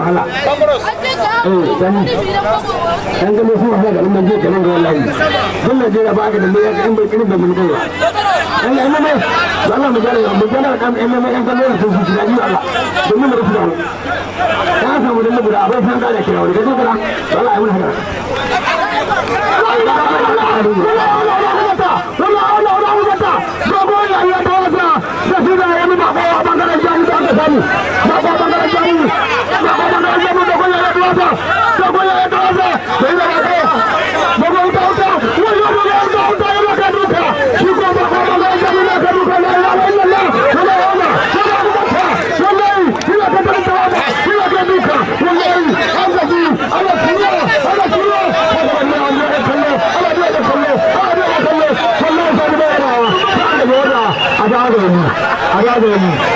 wahala dan gano su wahala ga nan je kenan ga wallahi dan Najeriya ba ga da ne in bai kini da mun kai ba Allah ne Allah mu gane mu gane kan MMA kan kallo su su da Allah don mun rufu da mu ka samu da mu da abai san da kira wani kaje kira wallahi mun hada I got him.